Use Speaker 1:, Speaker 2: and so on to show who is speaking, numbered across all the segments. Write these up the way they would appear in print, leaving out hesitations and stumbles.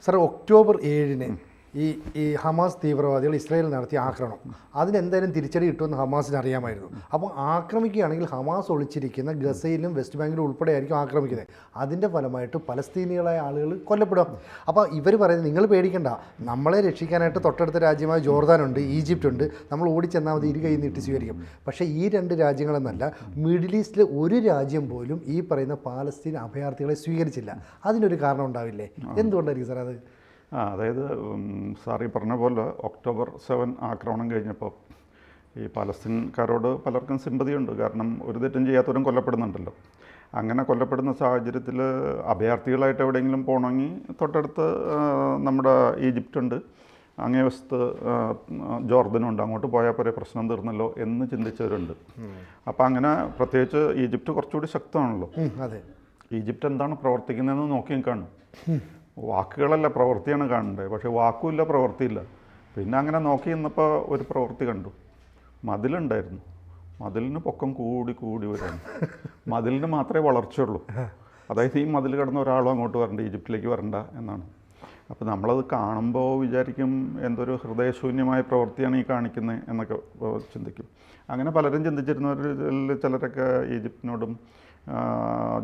Speaker 1: Sir October 7-ന് ഈ Hamas തീവ്രവാദികൾ ഇസ്രായേലിൽ നടത്തിയ ആക്രമണം അതിനെന്തായാലും തിരിച്ചടി കിട്ടുമെന്ന് ഹമാസിന് അറിയാമായിരുന്നു. അപ്പോൾ ആക്രമിക്കുകയാണെങ്കിൽ ഹമാസ് ഒളിച്ചിരിക്കുന്ന ഗസയിലും വെസ്റ്റ് ബാങ്കിലും ഉൾപ്പെടെയായിരിക്കും ആക്രമിക്കുന്നത്. അതിൻ്റെ ഫലമായിട്ട് പലസ്തീനികളായ ആളുകൾ കൊല്ലപ്പെടും. അപ്പോൾ ഇവർ പറയുന്നത് നിങ്ങൾ പേടിക്കണ്ട, നമ്മളെ രക്ഷിക്കാനായിട്ട് തൊട്ടടുത്ത രാജ്യമായ ജോർദാനുണ്ട്, ഈജിപ്റ്റ് ഉണ്ട്, നമ്മൾ ഓടിച്ചെന്നാൽ മതി, ഇരു കൈ നീട്ടി സ്വീകരിക്കും. പക്ഷേ ഈ രണ്ട് രാജ്യങ്ങളെന്നല്ല, മിഡിൽ ഈസ്റ്റിലെ ഒരു രാജ്യം പോലും ഈ പറയുന്ന പാലസ്തീൻ അഭയാർത്ഥികളെ സ്വീകരിച്ചില്ല. അതിനൊരു കാരണം ഉണ്ടാവില്ലേ? എന്തുകൊണ്ടായിരിക്കും സാർ അത്?
Speaker 2: അതായത് സാറി പറഞ്ഞ പോലെ ഒക്ടോബർ 7 ആക്രമണം കഴിഞ്ഞപ്പോൾ ഈ പാലസ്തീൻകാരോട് പലർക്കും സിമ്പതിയുണ്ട്. കാരണം ഒരു തെറ്റും ചെയ്യാത്തവരും കൊല്ലപ്പെടുന്നുണ്ടല്ലോ. അങ്ങനെ കൊല്ലപ്പെടുന്ന സാഹചര്യത്തിൽ അഭയാർത്ഥികളായിട്ട് എവിടെയെങ്കിലും പോകണമെങ്കിൽ തൊട്ടടുത്ത് നമ്മുടെ ഈജിപ്റ്റുണ്ട്, അങ്ങേ വശത്ത് ജോർദനുണ്ട്, അങ്ങോട്ട് പോയാൽ പോരെ, പ്രശ്നം തീർന്നല്ലോ എന്ന് ചിന്തിച്ചവരുണ്ട്. അപ്പോൾ അങ്ങനെ പ്രത്യേകിച്ച് ഈജിപ്റ്റ് കുറച്ചുകൂടി ശക്തമാണല്ലോ.
Speaker 1: അതെ,
Speaker 2: ഈജിപ്റ്റ് എന്താണ് പ്രവർത്തിക്കുന്നതെന്ന് നോക്കിയും കാണും. വാക്കുകളല്ല, പ്രവൃത്തിയാണ് കാണേണ്ടത്. പക്ഷേ വാക്കുമില്ല, പ്രവൃത്തിയില്ല. പിന്നെ അങ്ങനെ നോക്കി നിന്നപ്പോൾ ഒരു പ്രവൃത്തി കണ്ടു. മതിലുണ്ടായിരുന്നു. മതിലിന് പൊക്കം കൂടി കൂടി വരാണ്. മതിലിന് മാത്രമേ വളർച്ചയുള്ളൂ. അതായത് ഈ മതിൽ കടന്ന ഒരാളും അങ്ങോട്ട് വരണ്ട, ഈജിപ്തിലേക്ക് വരണ്ട എന്നാണ്. അപ്പോൾ നമ്മളത് കാണുമ്പോൾ വിചാരിക്കും എന്തൊരു ഹൃദയശൂന്യമായ പ്രവൃത്തിയാണ് ഈ കാണിക്കുന്നത് എന്നൊക്കെ ചിന്തിക്കും. അങ്ങനെ പലരും ചിന്തിച്ചിരുന്നവരിൽ ചിലരൊക്കെ ഈജിപ്തിനോടും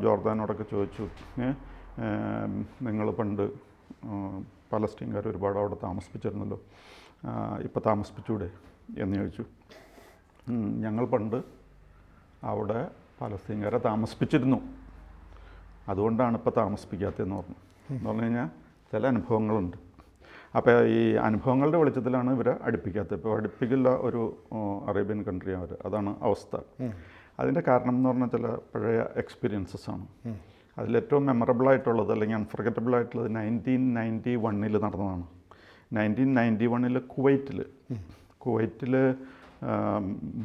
Speaker 2: ജോർദാനോടൊക്കെ ചോദിച്ചു, നിങ്ങൾ പണ്ട് പലസ്തീൻകാർ ഒരുപാട് അവിടെ താമസിപ്പിച്ചിരുന്നല്ലോ, ഇപ്പോൾ താമസിപ്പിച്ചൂടെ എന്ന് ചോദിച്ചു. ഞങ്ങൾ പണ്ട് അവിടെ പലസ്തീൻകാരെ താമസിപ്പിച്ചിരുന്നു, അതുകൊണ്ടാണ് ഇപ്പോൾ താമസിപ്പിക്കാത്തതെന്ന് പറഞ്ഞു. എന്ന് പറഞ്ഞു കഴിഞ്ഞാൽ ചില അനുഭവങ്ങളുണ്ട്. അപ്പോൾ ഈ അനുഭവങ്ങളുടെ വെളിച്ചത്തിലാണ് ഇവരെ അടുപ്പിക്കാത്തത്. ഇപ്പോൾ അടുപ്പിക്കില്ല ഒരു അറേബ്യൻ കൺട്രി അവർ, അതാണ് അവസ്ഥ. അതിൻ്റെ കാരണം എന്ന് പറഞ്ഞാൽ ചില പഴയ എക്സ്പീരിയൻസസ് ആണ്. അതിലേറ്റവും മെമ്മറബിളായിട്ടുള്ളത് അല്ലെങ്കിൽ അൺഫർഗറ്റബിളായിട്ടുള്ളത് 1991 നടന്നതാണ്. 1991 കുവൈറ്റിൽ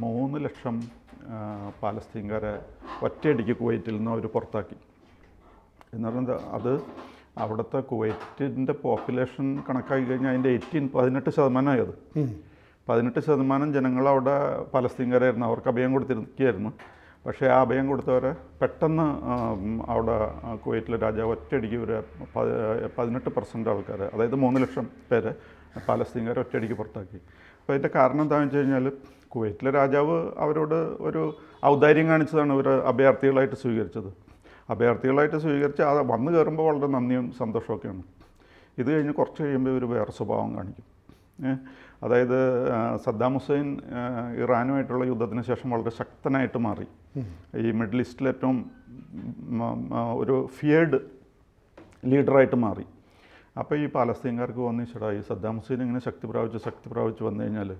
Speaker 2: 3 ലക്ഷം പാലസ്തീൻകാരെ ഒറ്റയടിക്ക് കുവൈറ്റിൽ നിന്ന് അവർ പുറത്താക്കി. എന്ന് പറയുന്നത് അത് അവിടുത്തെ കുവൈറ്റിൻ്റെ പോപ്പുലേഷൻ കണക്കാക്കി കഴിഞ്ഞാൽ അതിൻ്റെ 18% അത് 18% ജനങ്ങൾ അവിടെ പലസ്തീൻകാരായിരുന്നു. അവർക്ക് അഭയം കൊടുത്തിരിക്കുകയായിരുന്നു. പക്ഷേ ആ അഭയം കൊടുത്തവരെ പെട്ടെന്ന് അവിടെ കുവൈറ്റിലെ രാജാവ് ഒറ്റയടിക്ക് ഒരു 18% ആൾക്കാരെ, അതായത് 3 ലക്ഷം പേരെ പാലസ്തീൻകാരെ ഒറ്റയടിക്ക് പുറത്താക്കി. അപ്പോൾ അതിൻ്റെ കാരണം എന്താണെന്ന് വെച്ച് കഴിഞ്ഞാൽ കുവൈറ്റിലെ രാജാവ് അവരോട് ഒരു ഔദാര്യം കാണിച്ചതാണ് ഇവർ അഭയാർത്ഥികളായിട്ട് സ്വീകരിച്ചത്. അഭയാർത്ഥികളായിട്ട് സ്വീകരിച്ച് അത് വന്നു കയറുമ്പോൾ വളരെ നന്ദിയും സന്തോഷമൊക്കെയാണ്. ഇത് കഴിഞ്ഞ് കുറച്ച് കഴിയുമ്പോൾ ഇവർ വേറെ സ്വഭാവം കാണിക്കും. അതായത് സദ്ദാം ഹുസൈൻ ഇറാനുമായിട്ടുള്ള യുദ്ധത്തിന് ശേഷം വളരെ ശക്തനായിട്ട് മാറി. ഈ മിഡിൽ ഈസ്റ്റിൽ ഏറ്റവും ഒരു ഫിയേർഡ് ലീഡറായിട്ട് മാറി. അപ്പോൾ ഈ പാലസ്തീൻകാർക്ക് വന്നിച്ചടാ, ഈ സദ്ദാം ഹുസൈൻ ഇങ്ങനെ ശക്തി പ്രാപിച്ച് വന്നു കഴിഞ്ഞാൽ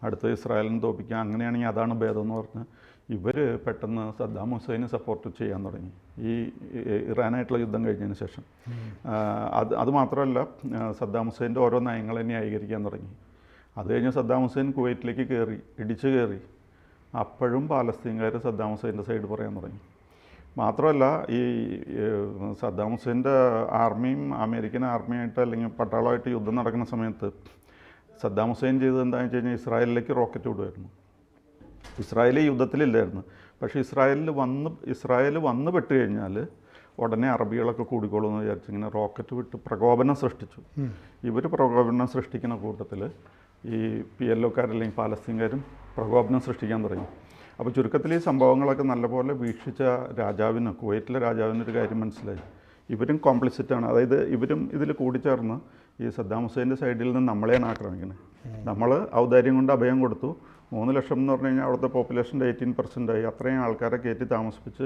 Speaker 2: അടുത്ത ഇസ്രായേലിനെ തോൽപ്പിക്കുക, അങ്ങനെയാണെങ്കിൽ അതാണ് ഭേദം എന്ന് പറഞ്ഞ് ഇവർ പെട്ടെന്ന് സദ്ദാം ഹുസൈനെ സപ്പോർട്ട് ചെയ്യാൻ തുടങ്ങി ഈ ഇറാനായിട്ടുള്ള യുദ്ധം കഴിഞ്ഞതിന് ശേഷം. അത് മാത്രമല്ല, സദ്ദാം ഹുസൈൻ്റെ ഓരോ നയങ്ങളെ ന്യായീകരിക്കാൻ തുടങ്ങി. അത് കഴിഞ്ഞ് സദ്ദാം ഹുസൈൻ കുവൈറ്റിലേക്ക് ഇടിച്ചു കയറി. അപ്പോഴും പാലസ്തീൻകാർ സദ്ദാം ഹുസൈൻ്റെ സൈഡ് പറയാൻ തുടങ്ങി. മാത്രമല്ല, ഈ സദ്ദാം ഹുസൈൻ്റെ ആർമിയും അമേരിക്കൻ ആർമിയായിട്ട് അല്ലെങ്കിൽ പട്ടാളമായിട്ട് യുദ്ധം നടക്കുന്ന സമയത്ത് സദ്ദാം ഹുസൈൻ ചെയ്തത് എന്താണെന്ന് വെച്ച് കഴിഞ്ഞാൽ ഇസ്രായേലിലേക്ക് റോക്കറ്റ് വിടുമായിരുന്നു. ഇസ്രായേൽ യുദ്ധത്തിലില്ലായിരുന്നു. പക്ഷേ ഇസ്രായേൽ വന്ന് പെട്ട് കഴിഞ്ഞാൽ ഉടനെ അറബികളൊക്കെ കൂടിക്കോളുമെന്ന് വിചാരിച്ച് ഇങ്ങനെ റോക്കറ്റ് വിട്ട് പ്രകോപനം സൃഷ്ടിച്ചു. ഇവർ പ്രകോപനം സൃഷ്ടിക്കുന്ന കൂട്ടത്തിൽ ഈ PLOക്കാരല്ലെങ്കിൽ പാലസ്തീൻകാരും പ്രകോപനം സൃഷ്ടിക്കാൻ തുടങ്ങി. അപ്പോൾ ചുരുക്കത്തിൽ ഈ സംഭവങ്ങളൊക്കെ നല്ലപോലെ വീക്ഷിച്ച രാജാവിന്, കുവൈറ്റിലെ രാജാവിനൊരു കാര്യം മനസ്സിലായി, ഇവരും കോംപ്ലിസിറ്റാണ്. അതായത് ഇവരും ഇതിൽ കൂടിച്ചേർന്ന് ഈ സദ്ദാം ഹുസൈൻ്റെ സൈഡിൽ നിന്ന് നമ്മളെയാണ് ആക്രമിക്കുന്നത്. നമ്മൾ ഔദാര്യം കൊണ്ട് അഭയം കൊടുത്തു. 3 ലക്ഷം എന്ന് പറഞ്ഞു കഴിഞ്ഞാൽ അവിടുത്തെ പോപ്പുലേഷൻ്റെ 18% അത്രയും ആൾക്കാരെ കയറ്റി താമസിപ്പിച്ച്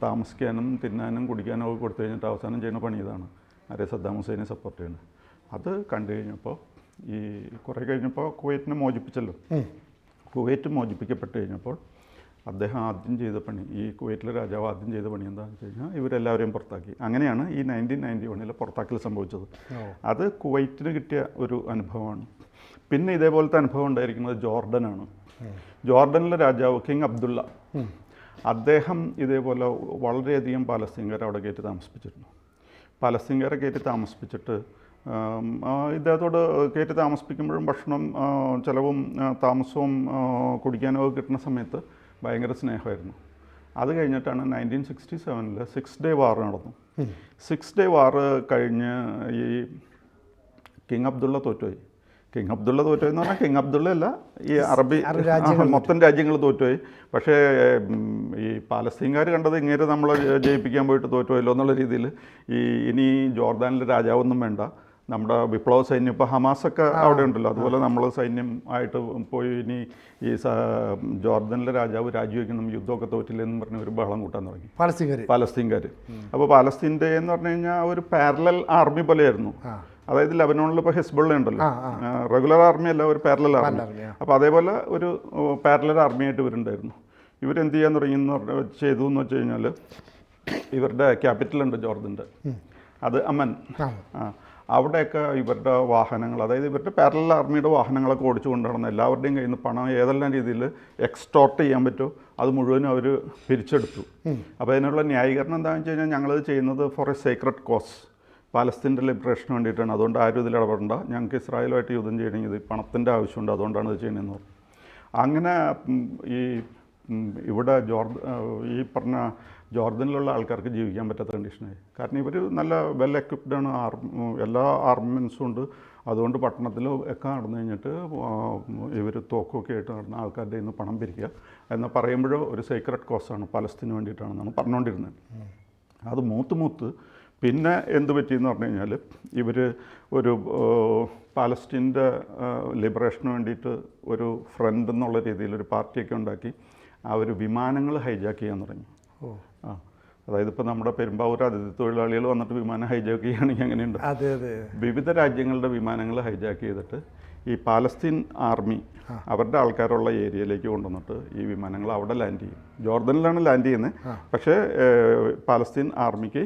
Speaker 2: താമസിക്കാനും തിന്നാനും കുടിക്കാനും ഒക്കെ കൊടുത്തു കഴിഞ്ഞിട്ട് അവസാനം ചെയ്യുന്ന പണി ഇതാണ്, ആരെ സദ്ദാം ഹുസൈനെ സപ്പോർട്ട് ചെയ്യുന്നത്. അത് കണ്ടു കഴിഞ്ഞപ്പോൾ ഈ കുറേ കഴിഞ്ഞപ്പോൾ കുവൈറ്റിനെ മോചിപ്പിച്ചല്ലോ. കുവൈറ്റ് മോചിപ്പിക്കപ്പെട്ട് കഴിഞ്ഞപ്പോൾ അദ്ദേഹം ആദ്യം ചെയ്ത പണി, ഈ കുവൈറ്റിലെ രാജാവ് ആദ്യം ചെയ്ത പണി എന്താണെന്ന് വെച്ച് കഴിഞ്ഞാൽ ഇവരെല്ലാവരെയും പുറത്താക്കി. അങ്ങനെയാണ് ഈ 1991 പുറത്താക്കൽ സംഭവിച്ചത്. അത് കുവൈറ്റിന് കിട്ടിയ ഒരു അനുഭവമാണ്. പിന്നെ ഇതേപോലത്തെ അനുഭവം ഉണ്ടായിരിക്കുന്നത് ജോർഡനാണ്. ജോർഡനിലെ രാജാവ് കിങ് അബ്ദുള്ള, അദ്ദേഹം ഇതേപോലെ വളരെയധികം പാലസ്തീൻകാരെ അവിടെ കയറ്റി താമസിപ്പിച്ചിരുന്നു. പാലസ്തീൻകാരെ കയറ്റി താമസിപ്പിച്ചിട്ട് ഇദ്ദേഹത്തോട് കയറ്റി താമസിപ്പിക്കുമ്പോഴും ഭക്ഷണം ചിലവും താമസവും കുടിക്കാനും ഒക്കെ കിട്ടുന്ന സമയത്ത് ഭയങ്കര സ്നേഹമായിരുന്നു. അത് കഴിഞ്ഞിട്ടാണ് 1967 സിക്സ് ഡേ വാർ നടന്നു. സിക്സ് ഡേ വാർ കഴിഞ്ഞ് ഈ കിങ് അബ്ദുള്ള തോറ്റുപോയി. കിങ് അബ്ദുള്ള തോറ്റുപോയി എന്ന് പറഞ്ഞാൽ കിങ് അബ്ദുള്ള അല്ല, ഈ അറബി മൊത്തം രാജ്യങ്ങൾ തോറ്റുപോയി. പക്ഷേ ഈ പാലസ്തീൻകാർ കണ്ടത് ഇങ്ങനെ നമ്മൾ ജയിപ്പിക്കാൻ പോയിട്ട് തോറ്റുപോയല്ലോ എന്നുള്ള രീതിയിൽ ഇനി ജോർദാനിലെ രാജാവൊന്നും വേണ്ട, നമ്മുടെ വിപ്ലവ സൈന്യം ഇപ്പോൾ ഹമാസൊക്കെ അവിടെ ഉണ്ടല്ലോ, അതുപോലെ നമ്മൾ സൈന്യം ആയിട്ട് പോയി ഇനി ഈ ജോർദനിലെ രാജാവ് രാജിവെക്കണം, യുദ്ധമൊക്കെ തോറ്റില്ലെന്ന് പറഞ്ഞ് ഒരു ബഹളം കൂട്ടാൻ തുടങ്ങി പാലസ്തീൻകാർ. അപ്പോൾ പാലസ്തീൻ്റെ എന്ന് പറഞ്ഞു കഴിഞ്ഞാൽ ഒരു പാരലൽ ആർമി പോലെയായിരുന്നു. അതായത് ലെബനോണിൽ ഇപ്പോൾ ഹിസ്ബുള്ള ഉണ്ടല്ലോ, റെഗുലർ ആർമി അല്ല, ഒരു പാരലൽ ആർമി. അപ്പോൾ അതേപോലെ ഒരു പാരലൽ ആർമിയായിട്ട് ഇവരുണ്ടായിരുന്നു. ഇവരെന്ത് ചെയ്യാൻ ചെയ്തു എന്ന് വെച്ച് കഴിഞ്ഞാൽ ഇവരുടെ ക്യാപിറ്റൽ ഉണ്ട് ജോർദൻ്റെ, അത് അമൻ. അവിടെയൊക്കെ ഇവരുടെ വാഹനങ്ങൾ, അതായത് ഇവരുടെ പാരലൽ ആർമിയുടെ വാഹനങ്ങളൊക്കെ ഓടിച്ചു കൊണ്ടുവരണം. എല്ലാവരുടെയും കയ്യിൽ നിന്ന് പണം ഏതെല്ലാം രീതിയിൽ എക്സ്റ്റോർട്ട് ചെയ്യാൻ പറ്റുമോ അത് മുഴുവനും അവർ പിരിച്ചെടുത്തു. അപ്പോൾ അതിനുള്ള ന്യായീകരണം എന്താണെന്ന് വെച്ച് കഴിഞ്ഞാൽ ഞങ്ങളത് ചെയ്യുന്നത് ഫോർ എ സീക്രട്ട് കോസ്, പാലസ്തീൻ്റെ ലിബറേഷന് വേണ്ടിയിട്ടാണ്, അതുകൊണ്ട് ആരും ഇതിൽ ഇടപെടണ്ട, ഞങ്ങൾക്ക് ഇസ്രായേലുമായിട്ട് യുദ്ധം ചെയ്യണമെങ്കിൽ ഇത് പണത്തിൻ്റെ ആവശ്യമുണ്ട്, അതുകൊണ്ടാണ് ഇത് ചെയ്യണമെന്ന് പറഞ്ഞു. അങ്ങനെ ഇവിടെ ഈ പറഞ്ഞ ജോർദനിലുള്ള ആൾക്കാർക്ക് ജീവിക്കാൻ പറ്റാത്ത കണ്ടീഷനായി. കാരണം ഇവർ നല്ല വെൽ എക്വിപ്ഡാണ്, എല്ലാ ആർമമെൻസും ഉണ്ട്. അതുകൊണ്ട് പട്ടണത്തിലും ഒക്കെ നടന്നു കഴിഞ്ഞിട്ട് ഇവർ തോക്കൊക്കെ ആയിട്ട് നടന്ന ആൾക്കാരുടെ കയ്യിൽ നിന്ന് പണം പിരിക്കുക എന്ന് പറയുമ്പോഴോ ഒരു സീക്രട്ട് കോസാണ്, പാലസ്തീന് വേണ്ടിയിട്ടാണെന്നാണ് പറഞ്ഞുകൊണ്ടിരുന്നത്. അത് മൂത്ത് പിന്നെ എന്ത് പറ്റിയെന്ന് പറഞ്ഞു കഴിഞ്ഞാൽ ഇവർ ഒരു പാലസ്തീൻ്റെ ലിബറേഷന് വേണ്ടിയിട്ട് ഒരു ഫ്രണ്ട് എന്നുള്ള രീതിയിൽ ഒരു പാർട്ടിയൊക്കെ ഉണ്ടാക്കി അവർ വിമാനങ്ങൾ ഹൈജാക്ക് ചെയ്യാൻ തുടങ്ങി. അതായത് ഇപ്പോൾ നമ്മുടെ പെരുമ്പാവൂർ അതിഥി തൊഴിലാളികൾ വന്നിട്ട് വിമാനം ഹൈജാക്ക് ചെയ്യുകയാണെങ്കിൽ അങ്ങനെയുണ്ട്. വിവിധ രാജ്യങ്ങളുടെ വിമാനങ്ങൾ ഹൈജാക്ക് ചെയ്തിട്ട് ഈ പാലസ്തീൻ ആർമി അവരുടെ ആൾക്കാരുള്ള ഏരിയയിലേക്ക് കൊണ്ടുവന്നിട്ട് ഈ വിമാനങ്ങൾ അവിടെ ലാൻഡ് ചെയ്യും. ജോർദനിലാണ് ലാൻഡ് ചെയ്യുന്നത്, പക്ഷേ പാലസ്തീൻ ആർമിക്ക്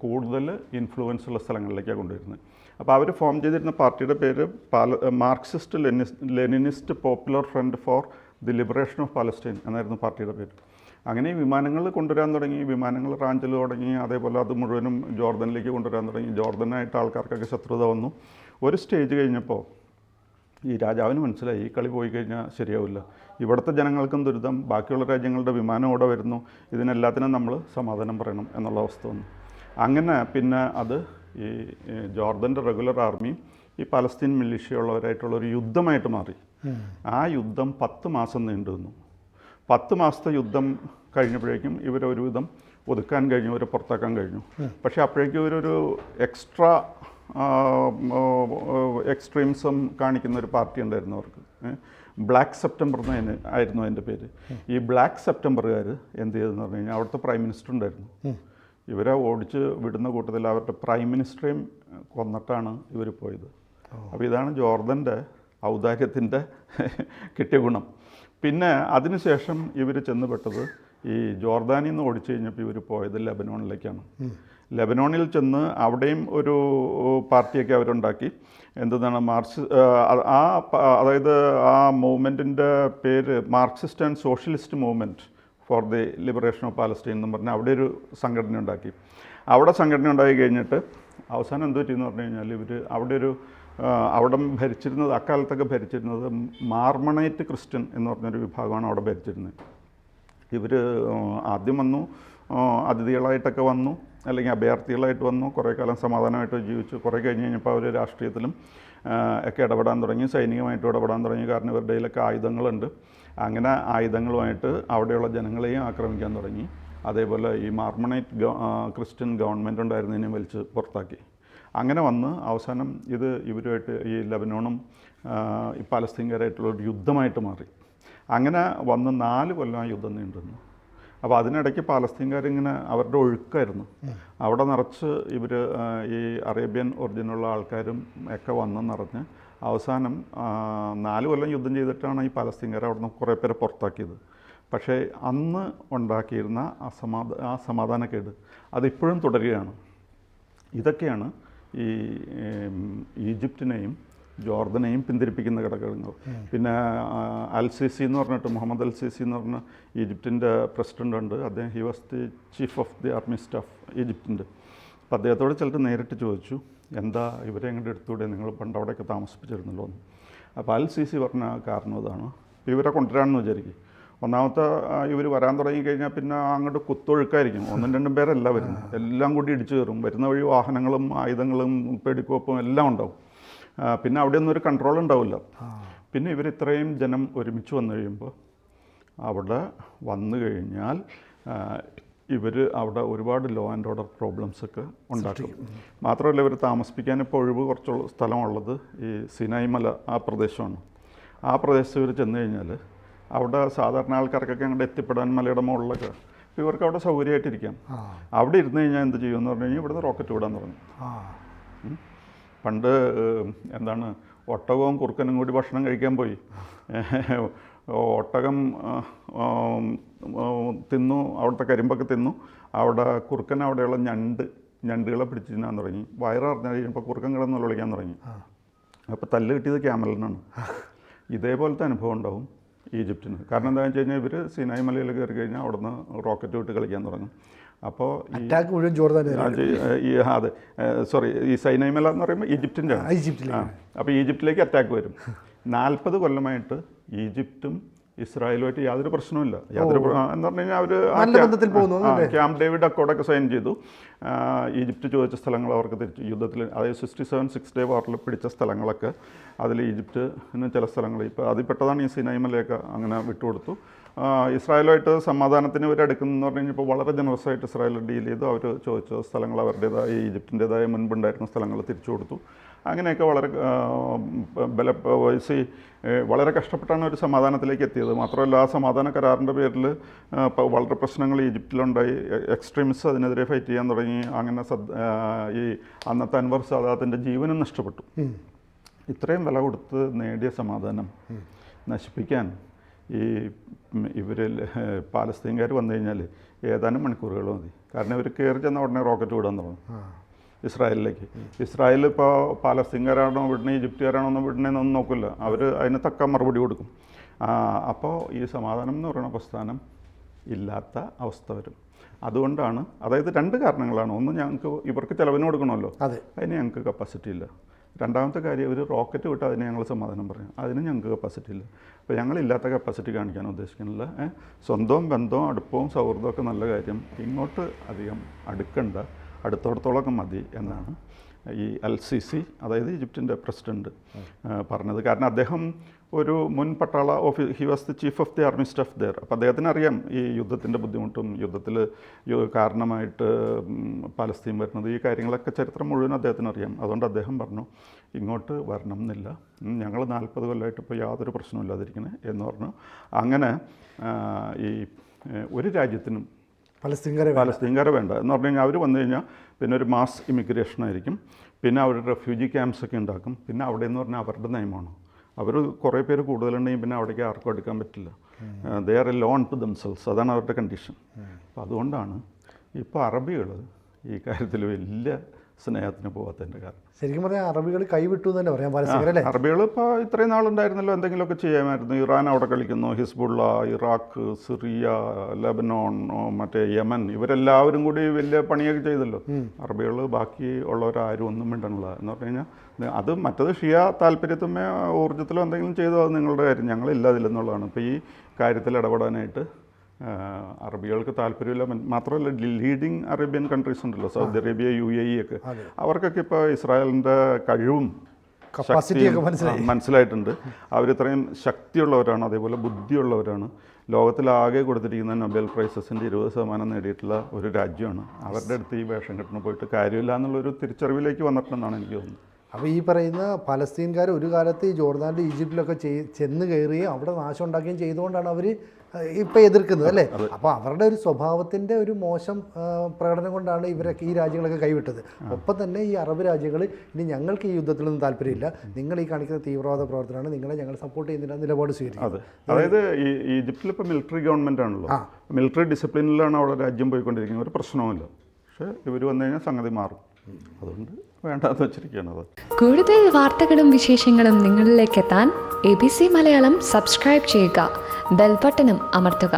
Speaker 2: കൂടുതൽ ഇൻഫ്ലുവൻസ് ഉള്ള സ്ഥലങ്ങളിലേക്കാണ് കൊണ്ടുവരുന്നത്. അപ്പോൾ അവർ ഫോം ചെയ്തിരുന്ന പാർട്ടിയുടെ പേര് Marxist Leninist popular front for the liberation of Palestine എന്നായിരുന്നു പാർട്ടിയുടെ പേര്. അങ്ങനെ ഈ വിമാനങ്ങൾ കൊണ്ടുവരാൻ തുടങ്ങി, വിമാനങ്ങൾ റാഞ്ചൽ തുടങ്ങി, അതേപോലെ അത് മുഴുവനും ജോർദനിലേക്ക് കൊണ്ടുവരാൻ തുടങ്ങി. ജോർദനായിട്ട് ആൾക്കാർക്കൊക്കെ ശത്രുത വന്നു. ഒരു സ്റ്റേജ് കഴിഞ്ഞപ്പോൾ ഈ രാജാവിന് മനസ്സിലായി ഈ കളി പോയി കഴിഞ്ഞാൽ ശരിയാവില്ല, ഇവിടുത്തെ ജനങ്ങൾക്കും ദുരിതം, ബാക്കിയുള്ള രാജ്യങ്ങളുടെ വിമാനം ഇവിടെ വരുന്നു, ഇതിനെല്ലാത്തിനും നമ്മൾ സമാധാനം പറയണം എന്നുള്ള അവസ്ഥ വന്നു. അങ്ങനെ പിന്നെ അത് ഈ ജോർദൻ്റെ റെഗുലർ ആർമിയും ഈ പാലസ്തീൻ മിലിഷ്യയുള്ളവരായിട്ടുള്ള ഒരു യുദ്ധമായിട്ട് മാറി. ആ യുദ്ധം 10 മാസം നീണ്ടു നിന്നു. 10 മാസത്തെ യുദ്ധം കഴിഞ്ഞപ്പോഴേക്കും ഇവരൊരുവിധം ഒതുക്കാൻ കഴിഞ്ഞു, ഇവരെ പുറത്താക്കാൻ കഴിഞ്ഞു. പക്ഷേ അപ്പോഴേക്കും ഇവരൊരു എക്സ്ട്രീംസം കാണിക്കുന്ന ഒരു പാർട്ടി ഉണ്ടായിരുന്നു അവർക്ക്. ബ്ലാക്ക് സെപ്റ്റംബർ ആയിരുന്നു അതിൻ്റെ പേര്. ഈ ബ്ലാക്ക് സെപ്റ്റംബറുകാർ എന്ത് ചെയ്തെന്ന് പറഞ്ഞു കഴിഞ്ഞാൽ അവിടുത്തെ പ്രൈം മിനിസ്റ്റർ ഉണ്ടായിരുന്നു. ഇവരെ ഓടിച്ച് വിടുന്ന കൂട്ടത്തിൽ അവരുടെ പ്രൈം മിനിസ്റ്ററേയും കൊന്നിട്ടാണ് ഇവർ പോയത്. അപ്പോൾ ഇതാണ് ജോർദൻ്റെ ഔദാര്യത്തിൻ്റെ കിട്ടിയ ഗുണം. പിന്നെ അതിനുശേഷം ഇവർ ചെന്നുപെട്ടത് ഈ ജോർദാനിൽ നിന്ന് ഓടിച്ചു കഴിഞ്ഞപ്പോൾ ഇവർ പോയത് ലെബനോണിലേക്കാണ്. ലെബനോണിൽ ചെന്ന് അവിടെയും ഒരു പാർട്ടിയൊക്കെ അവരുണ്ടാക്കി. എന്താണ് അതായത് ആ മൂവ്മെൻറ്റിൻ്റെ പേര് Marxist and socialist movement four the liberation of Palestine എന്ന് പറഞ്ഞാൽ അവിടെ ഒരു സംഘടന ഉണ്ടാക്കി. അവിടെ സംഘടന ഉണ്ടാക്കി കഴിഞ്ഞിട്ട് അവസാനം എന്ത് പറ്റിയെന്ന് പറഞ്ഞു കഴിഞ്ഞാൽ ഇവർ അവിടെ ഭരിച്ചിരുന്നത്, അക്കാലത്തൊക്കെ ഭരിച്ചിരുന്നത് മാർമണൈറ്റ് ക്രിസ്ത്യൻ എന്ന് പറഞ്ഞൊരു വിഭാഗമാണ് അവിടെ ഭരിച്ചിരുന്നത്. ഇവർ ആദ്യം വന്നു, അതിഥികളായിട്ടൊക്കെ വന്നു, അല്ലെങ്കിൽ അഭയാർത്ഥികളായിട്ട് വന്നു, കുറേ കാലം സമാധാനമായിട്ട് ജീവിച്ചു. കുറേ കഴിഞ്ഞ് കഴിഞ്ഞപ്പോൾ അവർ രാഷ്ട്രീയത്തിലും ഒക്കെ ഇടപെടാൻ തുടങ്ങി, സൈനികമായിട്ടും ഇടപെടാൻ തുടങ്ങി. കാരണം ഇവരുടെ കയ്യിലൊക്കെ ആയുധങ്ങളുണ്ട്. അങ്ങനെ ആയുധങ്ങളുമായിട്ട് അവിടെയുള്ള ജനങ്ങളെയും ആക്രമിക്കാൻ തുടങ്ങി. അതേപോലെ ഈ മാർമണൈറ്റ് ക്രിസ്ത്യൻ ഗവൺമെൻറ് ഉണ്ടായിരുന്നതിനെ വലിച്ച് പുറത്താക്കി. അങ്ങനെ വന്ന് അവസാനം ഇത് ഇവരുമായിട്ട് ഈ ലെബനോണും ഈ പാലസ്തീൻകാരായിട്ടുള്ളൊരു യുദ്ധമായിട്ട് മാറി. അങ്ങനെ വന്ന് 4 കൊല്ലം ആ യുദ്ധം നീണ്ടുന്നു. അപ്പോൾ അതിനിടയ്ക്ക് പാലസ്തീൻകാരിങ്ങനെ അവരുടെ ഒഴുക്കായിരുന്നു. അവിടെ നിറച്ച് ഇവർ ഈ അറേബ്യൻ ഒറിജിനുള്ള ആൾക്കാരും ഒക്കെ വന്ന് നിറഞ്ഞ് അവസാനം 4 കൊല്ലം യുദ്ധം ചെയ്തിട്ടാണ് ഈ പാലസ്തീൻകാരെ അവിടെ നിന്ന് കുറേ പേരെ പുറത്താക്കിയത്. പക്ഷേ അന്ന് ഉണ്ടാക്കിയിരുന്ന ആ സമാധാനക്കേട് അതിപ്പോഴും തുടരുകയാണ്. ഇതൊക്കെയാണ് ഈ ഈജിപ്തിനെയും ജോർദനെയും പിന്തിരിപ്പിക്കുന്ന ഘടകങ്ങൾ. പിന്നെ അൽ-സിസി എന്ന് പറഞ്ഞിട്ട്, മുഹമ്മദ് അൽ-സിസി എന്ന് പറഞ്ഞ ഈജിപ്തിൻ്റെ പ്രസിഡൻ്റ് ഉണ്ട്. അദ്ദേഹം he was the chief of the army staff ഈജിപ്തിൻ്റെ. അപ്പോൾ അദ്ദേഹത്തോട് ചിലർ നേരിട്ട് ചോദിച്ചു, എന്താ ഇവരെ എങ്ങോട്ട് എടുത്തുകൂടെ, നിങ്ങൾ പണ്ട് അവിടെയൊക്കെ താമസിപ്പിച്ചിരുന്നല്ലോ എന്ന്. അപ്പോൾ അൽ-സിസി പറഞ്ഞ കാരണം ഇതാണ്, ഇവരെ കൊണ്ടുവരാമെന്ന് വിചാരിക്കും. ഒന്നാമത്തെ ഇവർ വരാൻ തുടങ്ങിക്കഴിഞ്ഞാൽ പിന്നെ അങ്ങോട്ട് കുത്തൊഴുക്കായിരിക്കും. 1-2 പേരല്ല വരുന്നത്, എല്ലാം കൂടി ഇടിച്ചു കയറും. വരുന്ന വഴി വാഹനങ്ങളും ആയുധങ്ങളും പെടിക്കോപ്പും എല്ലാം ഉണ്ടാവും. പിന്നെ അവിടെയൊന്നും ഒരു കൺട്രോൾ ഉണ്ടാവില്ല. പിന്നെ ഇവർ ഇത്രയും ജനം ഒരുമിച്ച് വന്നു കഴിയുമ്പോൾ അവിടെ വന്നു കഴിഞ്ഞാൽ ഇവർ അവിടെ ഒരുപാട് ലോ ആൻഡ് ഓർഡർ പ്രോബ്ലംസൊക്കെ ഉണ്ടാക്കും. മാത്രമല്ല ഇവർ താമസിപ്പിക്കാൻ ഇപ്പോൾ ഒഴിവ് കുറച്ചുള്ള സ്ഥലമുള്ളത് ഈ സിനായ് മല ആ പ്രദേശമാണ്. ആ പ്രദേശത്ത് ഇവർ ചെന്ന് കഴിഞ്ഞാൽ അവിടെ സാധാരണ ആൾക്കാർക്കൊക്കെ അങ്ങോട്ട് എത്തിപ്പെടാൻ മലയുടെ മുകളിലൊക്കെ ഇവർക്ക് അവിടെ സൗകര്യമായിട്ടിരിക്കാം. അവിടെ ഇരുന്ന് കഴിഞ്ഞാൽ എന്ത് ചെയ്യുമെന്ന് പറഞ്ഞു കഴിഞ്ഞാൽ ഇവിടുന്ന് റോക്കറ്റ് വിടാൻ തുടങ്ങി. പണ്ട് എന്താണ് ഒട്ടകവും കുറുക്കനും കൂടി ഭക്ഷണം കഴിക്കാൻ പോയി. ഒട്ടകം തിന്നു, അവിടുത്തെ കരിമ്പൊക്കെ തിന്നു. അവിടെ കുറുക്കൻ അവിടെയുള്ള ഞണ്ടുകളെ പിടിച്ച് തിന്നാൻ തുടങ്ങി. വയറിറഞ്ഞു കഴിയുമ്പോൾ കുറുക്കൻ കിടന്ന് വിളിക്കാൻ തുടങ്ങി. അപ്പോൾ തല്ല് കിട്ടിയത് ക്യാമലിനാണ്. ഇതേപോലത്തെ അനുഭവം ഉണ്ടാവും ഈജിപ്തിന്. കാരണം എന്താണെന്ന് വെച്ച് കഴിഞ്ഞാൽ ഇവർ സിനായ് മലയിൽ കയറി കഴിഞ്ഞാൽ അവിടെ നിന്ന് റോക്കറ്റ് വിട്ട് കളിക്കാൻ തുടങ്ങും. അപ്പോൾ
Speaker 1: അറ്റാക്ക് മുഴുവൻ ജോർദാൻ,
Speaker 2: അതെ സോറി, ഈ സൈനായ് മല എന്ന് പറയുമ്പോൾ ഈജിപ്തിൻ്റെ ആണ്. അപ്പോൾ ഈജിപ്തിലേക്ക് അറ്റാക്ക് വരും. 40 കൊല്ലമായിട്ട് ഈജിപ്തും ഇസ്രായേലുമായിട്ട് യാതൊരു പ്രശ്നവുമില്ല. യാതൊരു എന്ന് പറഞ്ഞു കഴിഞ്ഞാൽ അവർ ക്യാമ്പ് ഡേവിഡ് അക്കോർഡൊക്കെ സൈൻ ചെയ്തു. ഈജിപ്റ്റ് ചോദിച്ച സ്ഥലങ്ങൾ അവർക്ക് തിരിച്ചു. യുദ്ധത്തിൽ അതായത് 67 6 ഡേ വാറിൽ പിടിച്ച സ്ഥലങ്ങളൊക്കെ അതിൽ ഈജിപ്റ്റിന് ചില സ്ഥലങ്ങൾ ഇപ്പോൾ അതിൽ പെട്ടതാണ് ഈ സിനായ് മലയൊക്കെ അങ്ങനെ വിട്ടുകൊടുത്തു. ഇസ്രായേലുമായിട്ട് സമാധാനത്തിന് ഇവർ എടുക്കുന്നതെന്ന് പറഞ്ഞു കഴിഞ്ഞപ്പോൾ വളരെ ജനറസായിട്ട് ഇസ്രായേൽ ഡീൽ ചെയ്തു. അവർ ചോദിച്ച സ്ഥലങ്ങൾ അവരുടേതായ ഈജിപ്തിൻ്റേതായ മുൻപുണ്ടായിരുന്ന സ്ഥലങ്ങൾ തിരിച്ചു കൊടുത്തു. അങ്ങനെയൊക്കെ വളരെ കഷ്ടപ്പെട്ടാണ് ഒരു സമാധാനത്തിലേക്ക് എത്തിയത്. മാത്രമല്ല ആ സമാധാന കരാറിൻ്റെ പേരിൽ വളരെ പ്രശ്നങ്ങൾ ഈജിപ്തിലുണ്ടായി. എക്സ്ട്രീമിസ്റ്റ് അതിനെതിരെ ഫൈറ്റ് ചെയ്യാൻ തുടങ്ങി. അങ്ങനെ ഈ അന്നത്തെ അൻവർ സാദാത്തിൻ്റെ ജീവനും നഷ്ടപ്പെട്ടു. ഇത്രയും വില കൊടുത്ത് നേടിയ സമാധാനം നശിപ്പിക്കാൻ ഇവരിൽ പാലസ്തീൻകാർ വന്നു കഴിഞ്ഞാൽ ഏതാനും മണിക്കൂറുകൾ മതി. കാരണം ഇവർ കയറി ചെന്ന ഉടനെ റോക്കറ്റ് വിടാൻ തുടങ്ങും ഇസ്രായേലിലേക്ക്. ഇസ്രായേൽ ഇപ്പോൾ പാലസ്തീൻകാരാണോ വിടണേ ഈജിപ്തുകാരാണോ ഒന്നും വിടണേന്നൊന്നും നോക്കില്ല. അവർ അതിന് തക്ക മറുപടി കൊടുക്കും. അപ്പോൾ ഈ സമാധാനം എന്ന് പറയുന്ന പ്രസ്ഥാനം ഇല്ലാത്ത അവസ്ഥ വരും. അതുകൊണ്ടാണ്, അതായത് 2 കാരണങ്ങളാണ്. ഒന്ന്, ഞങ്ങൾക്ക് ഇവർക്ക് ചിലവിന് കൊടുക്കണമല്ലോ, അതിന് ഞങ്ങൾക്ക് കപ്പാസിറ്റി ഇല്ല. രണ്ടാമത്തെ കാര്യം, ഒരു റോക്കറ്റ് വിട്ട് അതിന് ഞങ്ങൾ സമാധാനം പറയും, അതിന് ഞങ്ങൾക്ക് കപ്പാസിറ്റി ഇല്ല. അപ്പോൾ ഞങ്ങളില്ലാത്ത കപ്പാസിറ്റി കാണിക്കാൻ ഉദ്ദേശിക്കുന്നില്ല. സ്വന്തവും ബന്ധവും അടുപ്പവും സൗഹൃദവും ഒക്കെ നല്ല കാര്യം, ഇങ്ങോട്ട് അധികം അടുക്കണ്ട, അടുത്തോടത്തോളമൊക്കെ മതി എന്നാണ് ഈ അൽ-സിസി, അതായത് ഈജിപ്തിൻ്റെ പ്രസിഡൻറ്റ് പറഞ്ഞത്. കാരണം അദ്ദേഹം ഒരു മുൻ പട്ടാള he was the chief of the army staff there. അപ്പോൾ അദ്ദേഹത്തിന് അറിയാം ഈ യുദ്ധത്തിൻ്റെ ബുദ്ധിമുട്ടും യുദ്ധത്തിൽ കാരണമായിട്ട് പാലസ്തീൻ വരുന്നത്, ഈ കാര്യങ്ങളൊക്കെ ചരിത്രം മുഴുവൻ അദ്ദേഹത്തിന് അറിയാം. അതുകൊണ്ട് അദ്ദേഹം പറഞ്ഞു ഇങ്ങോട്ട് വരണം എന്നില്ല, ഞങ്ങൾ 40 കൊല്ലമായിട്ട് ഇപ്പോൾ യാതൊരു പ്രശ്നമില്ലാതിരിക്കണേ എന്ന് പറഞ്ഞു. അങ്ങനെ ഈ ഒരു രാജ്യത്തിനും പാലസ്തീൻകാരെ വേണ്ട എന്ന് പറഞ്ഞു കഴിഞ്ഞാൽ അവർ വന്നു കഴിഞ്ഞാൽ പിന്നെ ഒരു മാസ് ഇമിഗ്രേഷൻ ആയിരിക്കും. പിന്നെ അവർ റെഫ്യൂജി ക്യാമ്പ്സൊക്കെ ഉണ്ടാക്കും. പിന്നെ അവിടെ എന്ന് പറഞ്ഞാൽ അവരുടെ നിയമമാണ്. അവർ കുറേ പേര് കൂടുതലുണ്ടെങ്കിൽ പിന്നെ അവിടേക്ക് ആർക്കും എടുക്കാൻ പറ്റില്ല. They are a law unto themselves, അതാണ് അവരുടെ കണ്ടീഷൻ. അപ്പോൾ അതുകൊണ്ടാണ് ഇപ്പോൾ അറബികൾ ഈ കാര്യത്തിൽ വലിയ സ്നേഹത്തിന് പോകാത്തതിൻ്റെ കാരണം.
Speaker 1: ശരിക്കും പറഞ്ഞാൽ അറബികൾ കൈവിട്ടു എന്ന് തന്നെ പറയാം പാലസ്തീൻകാരല്ലേ.
Speaker 2: അറബികൾ ഇപ്പോൾ ഇത്രയും നാളുണ്ടായിരുന്നല്ലോ, എന്തെങ്കിലുമൊക്കെ ചെയ്യാമായിരുന്നു. ഇറാൻ അവിടെ കളിക്കുന്നു, ഹിസ്ബുള്ള, ഇറാഖ്, സിറിയ, ലെബനോൺ, മറ്റേ യമൻ, ഇവരെല്ലാവരും കൂടി വലിയ പണിയൊക്കെ ചെയ്തല്ലോ. അറബികൾ ബാക്കി ഉള്ളവരാരും ഒന്നും മിണ്ടണില്ല എന്ന് പറഞ്ഞു കഴിഞ്ഞാൽ അത് മറ്റത് ഷിയ താല്പര്യത്തുമേ ഊർജ്ജത്തിലോ എന്തെങ്കിലും ചെയ്തോ അത് നിങ്ങളുടെ കാര്യം, ഞങ്ങളില്ലതില്ലെന്നുള്ളതാണ്. ഇപ്പോൾ ഈ കാര്യത്തിൽ ഇടപെടാനായിട്ട് അറബികൾക്ക് താല്പര്യമില്ല. മാത്രമല്ല ലീഡിങ് അറേബ്യൻ കൺട്രീസ് ഉണ്ടല്ലോ, സൗദി അറേബ്യ, UAE ഒക്കെ, അവർക്കൊക്കെ ഇപ്പോൾ ഇസ്രായേലിൻ്റെ കഴിവും ശക്തിയും മനസ്സിലായിട്ടുണ്ട്. അവരിത്രയും ശക്തിയുള്ളവരാണ്, അതേപോലെ ബുദ്ധിയുള്ളവരാണ്. ലോകത്തിലാകെ കൊടുത്തിരിക്കുന്ന നൊബേൽ പ്രൈസസിൻ്റെ 20% നേടിയിട്ടുള്ള ഒരു രാജ്യമാണ്. അവരുടെ അടുത്ത് ഈ വേഷം കെട്ടിന് പോയിട്ട് കാര്യമില്ല എന്നുള്ളൊരു തിരിച്ചറിവിലേക്ക് വന്നിട്ടുണ്ടെന്നാണ് എനിക്ക് തോന്നുന്നത്.
Speaker 1: അപ്പോൾ ഈ പറയുന്ന പലസ്തീൻകാർ ഒരു കാലത്ത് ഈ ജോർദാനിലും ഈജിപ്തിലൊക്കെ ചെന്ന് കയറുകയും അവിടെ നാശം ഉണ്ടാക്കുകയും ചെയ്തുകൊണ്ടാണ് അവർ ഇപ്പോൾ എതിർക്കുന്നത് അല്ലേ. അപ്പോൾ അവരുടെ ഒരു സ്വഭാവത്തിൻ്റെ ഒരു മോശം പ്രകടനം കൊണ്ടാണ് ഇവരൊക്കെ ഈ രാജ്യങ്ങളൊക്കെ കൈവിട്ടത്. ഒപ്പം തന്നെ ഈ അറബ് രാജ്യങ്ങൾ ഇനി ഞങ്ങൾക്ക് ഈ യുദ്ധത്തിലൊന്നും താല്പര്യമില്ല, നിങ്ങൾ ഈ കാണിക്കുന്ന തീവ്രവാദ പ്രവർത്തനമാണ്, നിങ്ങളെ ഞങ്ങൾ സപ്പോർട്ട് ചെയ്യുന്നില്ല നിലപാട് സ്വീകരിക്കും.
Speaker 2: അതായത് ഈ ഈജിപ്തിൽ ഇപ്പോൾ മിലിറ്ററി ഗവൺമെൻറ് ആണല്ലോ, മിലിറ്ററി ഡിസിപ്ലിനിലാണ് അവിടെ രാജ്യം പോയിക്കൊണ്ടിരിക്കുന്നത്, ഒരു പ്രശ്നവുമില്ല. പക്ഷേ ഇവർ വന്നു കഴിഞ്ഞാൽ സംഗതി മാറും. അതുകൊണ്ട് വേണ്ടാന്ന് വെച്ചിരിക്കുകയാണ് അത്.
Speaker 3: കൂടുതൽ വാർത്തകളും വിശേഷങ്ങളും നിങ്ങളിലേക്ക് എത്താൻ ABC മലയാളം സബ്സ്ക്രൈബ് ചെയ്യുക, ബെൽ ബട്ടണും അമർത്തുക.